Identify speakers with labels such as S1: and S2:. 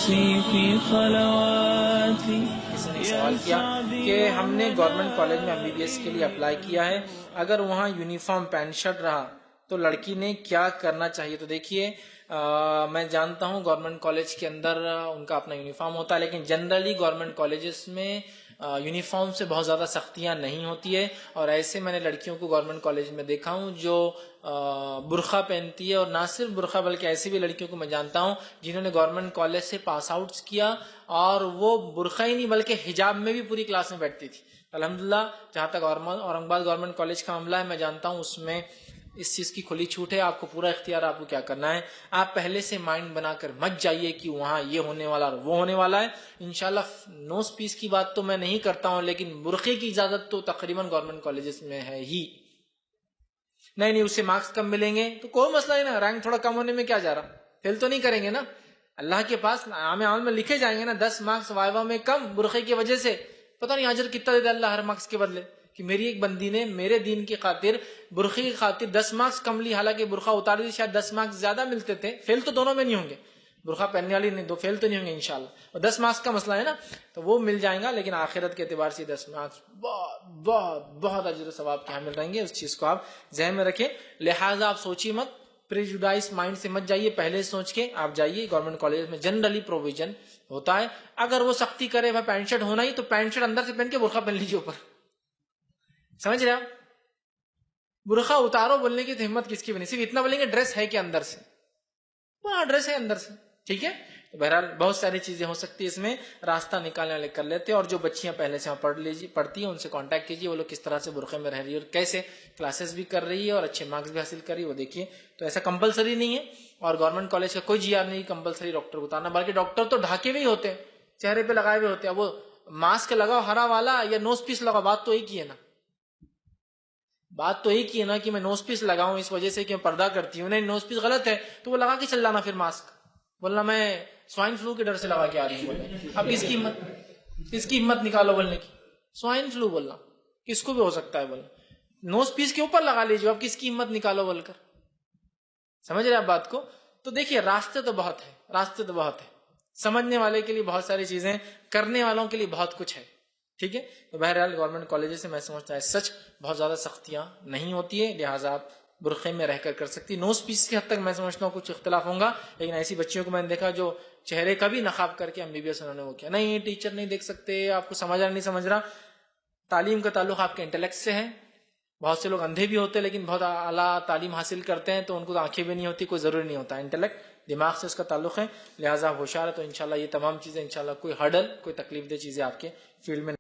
S1: نفسي في خلواتي.
S2: کسی نے سوال کیا کہ ہم نے گورنمنٹ کالج میں MBBS کے لیے اپلائی کیا ہے، اگر وہاں یونیفارم پینٹ شرٹ رہا تو لڑکی نے کیا کرنا چاہیے؟ تو دیکھیے میں جانتا ہوں گورنمنٹ کالج کے اندر ان کا اپنا یونیفارم ہوتا ہے، لیکن جنرلی گورنمنٹ کالجز میں یونیفارم سے بہت زیادہ سختیاں نہیں ہوتی ہے، اور ایسے میں نے لڑکیوں کو گورنمنٹ کالج میں دیکھا ہوں جو برقع پہنتی ہے، اور نہ صرف برقع بلکہ ایسی بھی لڑکیوں کو میں جانتا ہوں جنہوں نے گورنمنٹ کالج سے پاس آؤٹ کیا اور وہ برقع ہی نہیں بلکہ حجاب میں بھی پوری کلاس میں بیٹھتی تھی. الحمدللہ جہاں تک اورنگ آباد گورنمنٹ کالج کا معاملہ ہے میں جانتا ہوں اس میں اس چیز کی کھلی چھوٹ ہے، آپ کو پورا اختیار آپ کو کیا کرنا ہے. آپ پہلے سے مائنڈ بنا کر مت جائیے کہ وہاں یہ ہونے والا اور وہ ہونے والا ہے. انشاءاللہ نوز پیس کی بات تو میں نہیں کرتا ہوں، لیکن برقعے کی اجازت تو تقریباً گورنمنٹ کالجز میں ہے ہی. نہیں اس سے مارکس کم ملیں گے تو کوئی مسئلہ نہیں نا، رینک تھوڑا کم ہونے میں کیا جا رہا، فیل تو نہیں کریں گے نا. اللہ کے پاس عام عمل میں لکھے جائیں گے نا 10 مارکس وائوا میں کم برقعے کی وجہ سے، پتہ نہیں اجر کتنا دے دے اللہ ہر مارکس کے بدلے. کہ میری ایک بندی نے میرے دین کی خاطر برقعے کی خاطر 10 مارکس کم لی، حالانکہ برقع اتار دی شاید 10 مارکس زیادہ ملتے تھے. فیل تو دونوں میں نہیں ہوں گے، برقع پہننے والی نہیں، دو فیل تو نہیں ہوں گے انشاءاللہ، اور 10 مارکس کا مسئلہ ہے نا تو وہ مل جائیں گا. لیکن آخرت کے اعتبار سے 10 مارکس بہت بہت بہت اجر و ثواب کے حامل رہیں گے، اس چیز کو آپ ذہن میں رکھیں. لہٰذا آپ سوچیے مت، پریجوڈائز مائنڈ سے مت جائیے، پہلے سوچ کے آپ جائیے. گورنمنٹ کالج میں جنرلی پروویژن ہوتا ہے، اگر وہ سختی کرے وہ پینٹ شرٹ ہونا ہی تو پینٹ شرٹ اندر سے پہن کے برقع پہن لیجیے اوپر. سمجھ رہے آپ؟ برقع اتارو بولنے کی تو ہمت کس کی بنی، صرف اتنا بولیں گے ڈریس ہے کہ اندر سے، پورا ڈریس ہے اندر سے، ٹھیک ہے. تو بہرحال بہت ساری چیزیں ہو سکتی ہے، اس میں راستہ نکالنے والے کر لیتے. اور جو بچیاں پہلے سے پڑھتی ہیں ان سے کانٹیکٹ کیجیے، وہ لوگ کس طرح سے برقعے میں رہ رہی ہے اور کیسے کلاسز بھی کر رہی ہے اور اچھے مارکس بھی حاصل کر رہی ہے وہ دیکھیے. تو ایسا کمپلسری نہیں ہے، اور گورنمنٹ کالج کا کوئی GR نہیں کمپلسری ڈاکٹر کو اتارنا، بلکہ ڈاکٹر تو ڈھاکے ہوئے ہوتے ہیں، چہرے پہ لگائے ہوئے ہوتے ہیں. وہ ماسک لگاؤ ہرا والا یا نوز پیس لگاؤ، بات تو ایک ہی ہے نا، بات تو ایک ہی ہے نا کہ میں نوز پیس لگاؤں اس وجہ سے کہ میں پردہ کرتی ہوں. نہیں، نوز پیس غلط ہے تو وہ لگا کے چل جانا، پھر ماسک بولنا میں سوائن فلو کے ڈر سے لگا کے آ رہی ہوں. اب اس کی ہمت نکالو بولنے کی، سوائن فلو بولنا کس کو بھی ہو سکتا ہے بولنا، نوز پیس کے اوپر لگا لیجیے، اب کس کی ہمت نکالو بول کر. سمجھ رہے آپ بات کو؟ تو دیکھیے راستے تو بہت ہے، سمجھنے والے کے لیے بہت ساری چیزیں، کرنے والوں کے لیے بہت کچھ ہے، ٹھیک ہے. تو بہرحال گورنمنٹ کالجز سے میں سمجھتا ہے سچ بہت زیادہ سختیاں نہیں ہوتی ہے، لہٰذا آپ برقعے میں رہ کر کر سکتی. نوز پیس کی حد تک میں سمجھتا ہوں کچھ اختلاف ہوگا، لیکن ایسی بچیوں کو میں نے دیکھا جو چہرے کا بھی نقاب کر کے MBBS انہوں نے وہ کیا. نہیں ٹیچر نہیں دیکھ سکتے، آپ کو سمجھ رہا نہیں سمجھ رہا. تعلیم کا تعلق آپ کے انٹلیکٹ سے ہے. بہت سے لوگ اندھے بھی ہوتے ہیں لیکن بہت اعلیٰ تعلیم حاصل کرتے ہیں تو ان کو آنکھیں بھی نہیں ہوتی، کوئی ضروری نہیں ہوتا. انٹلیکٹ دماغ سے اس کا تعلق ہے، لہٰذا ہوشیار ہے. تو انشاءاللہ یہ تمام چیزیں انشاءاللہ کوئی ہرڈل کوئی تکلیف دہ چیزیں آپ کے فیلڈ میں